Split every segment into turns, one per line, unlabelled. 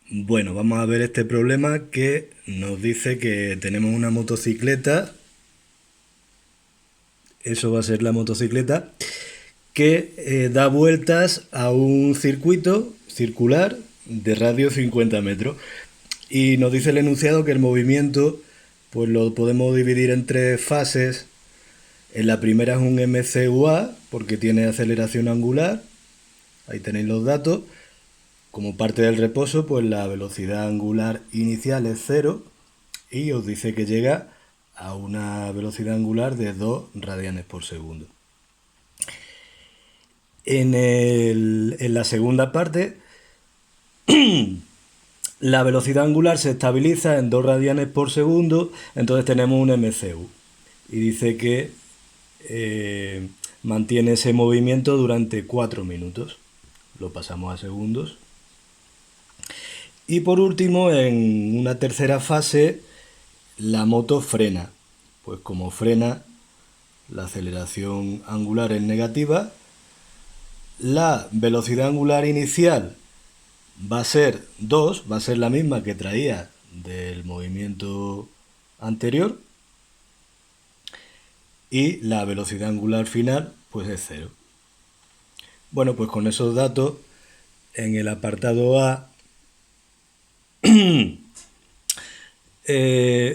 Bueno, vamos a ver este problema que nos dice que tenemos una motocicleta, eso va a ser la motocicleta, que da vueltas a un circuito circular de radio 50 metros. Y nos dice el enunciado que el movimiento pues lo podemos dividir en tres fases. En la primera es un MCUA porque tiene aceleración angular, ahí tenéis los datos. Como parte del reposo, pues la velocidad angular inicial es cero y os dice que llega a una velocidad angular de 2 radianes por segundo. En la segunda parte, la velocidad angular se estabiliza en 2 radianes por segundo, entonces tenemos un MCU. Y dice que mantiene ese movimiento durante 4 minutos. Lo pasamos a segundos. Y por último, en una tercera fase, la moto frena. Pues como frena, la aceleración angular es negativa. La velocidad angular inicial va a ser 2, va a ser la misma que traía del movimiento anterior. Y la velocidad angular final pues es 0. Bueno, pues con esos datos, en el apartado A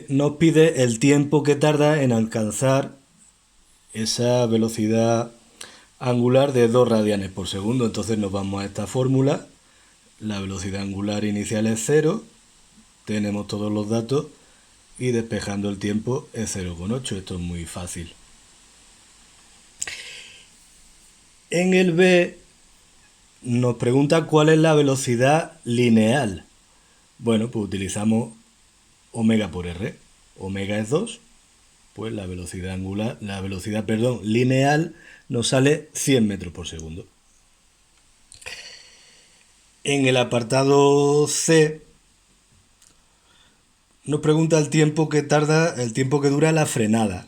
nos pide el tiempo que tarda en alcanzar esa velocidad angular de 2 radianes por segundo. Entonces nos vamos a esta fórmula. La velocidad angular inicial es 0. Tenemos todos los datos. Y despejando el tiempo es 0,8. Esto es muy fácil. En el B nos pregunta cuál es la velocidad lineal. Bueno, pues utilizamos omega por R. Omega es 2. Pues la velocidad angular, lineal nos sale 100 metros por segundo. En el apartado C nos pregunta el tiempo que dura la frenada.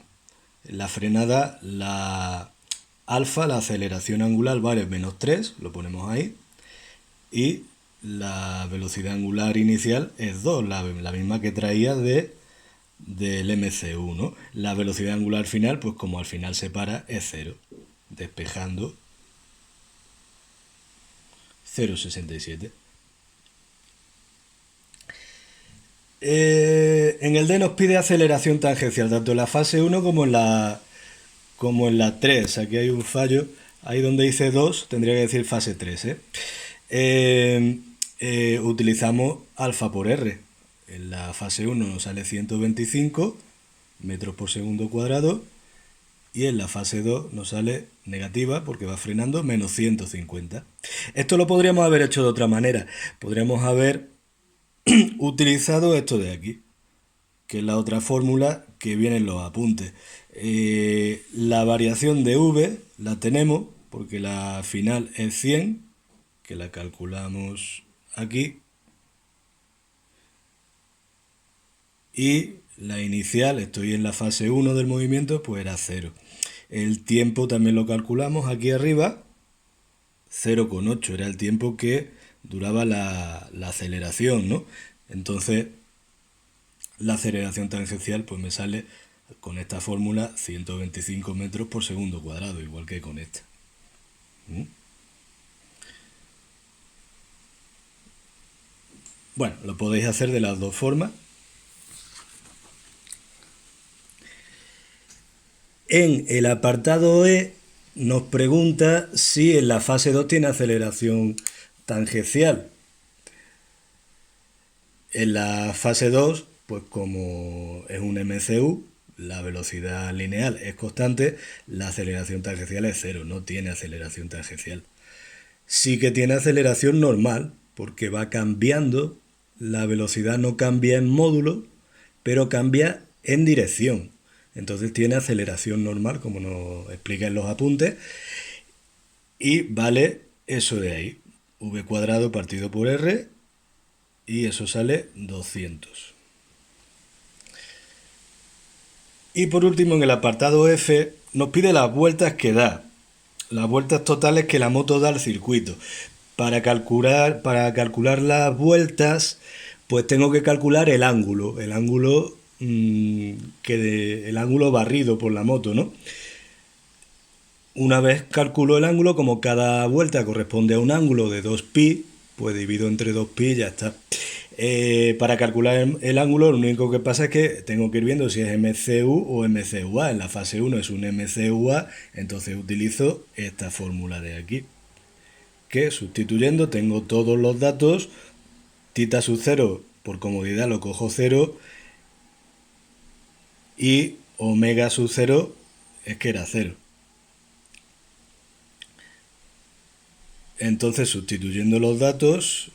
La frenada, la alfa, la aceleración angular vale menos 3, lo ponemos ahí. Y la velocidad angular inicial es 2, la misma que traía del MCU, ¿no? La velocidad angular final, pues como al final se para, es 0. Despejando 0,67. En el D nos pide aceleración tangencial, tanto en la fase 1 como en la 3. Aquí hay un fallo. Ahí donde dice 2, tendría que decir fase 3. Utilizamos alfa por R. En la fase 1 nos sale 125 metros por segundo cuadrado. Y en la fase 2 nos sale negativa porque va frenando menos 150. Esto lo podríamos haber hecho de otra manera. Podríamos haber utilizado esto de aquí, que es la otra fórmula que viene en los apuntes. La variación de V la tenemos porque la final es 100, que la calculamos aquí, y la inicial, estoy en la fase 1 del movimiento, pues era 0. El tiempo también lo calculamos aquí arriba, 0,8 era el tiempo que duraba la aceleración, ¿no? Entonces, la aceleración tangencial pues me sale con esta fórmula 125 metros por segundo cuadrado, igual que con esta. ¿Mm? Bueno, lo podéis hacer de las dos formas. En el apartado E nos pregunta si en la fase 2 tiene aceleración tangencial. En la fase 2, pues como es un MCU, la velocidad lineal es constante, la aceleración tangencial es 0, no tiene aceleración tangencial. Sí que tiene aceleración normal, porque va cambiando, la velocidad no cambia en módulo, pero cambia en dirección. Entonces tiene aceleración normal, como nos explica en los apuntes, y vale eso de ahí, v cuadrado partido por r, y eso sale 200. Y por último, en el apartado F, nos pide las vueltas que da, las vueltas totales que la moto da al circuito. para calcular las vueltas, pues tengo que calcular el ángulo barrido por la moto, ¿no? Una vez calculo el ángulo, como cada vuelta corresponde a un ángulo de 2pi, pues divido entre 2pi y ya está. Para calcular el ángulo, lo único que pasa es que tengo que ir viendo si es MCU o MCUA. En la fase 1 es un MCUA, entonces utilizo esta fórmula de aquí. Que sustituyendo tengo todos los datos, tita sub 0, por comodidad lo cojo 0, y omega sub 0 es que era 0. Entonces, sustituyendo los datos,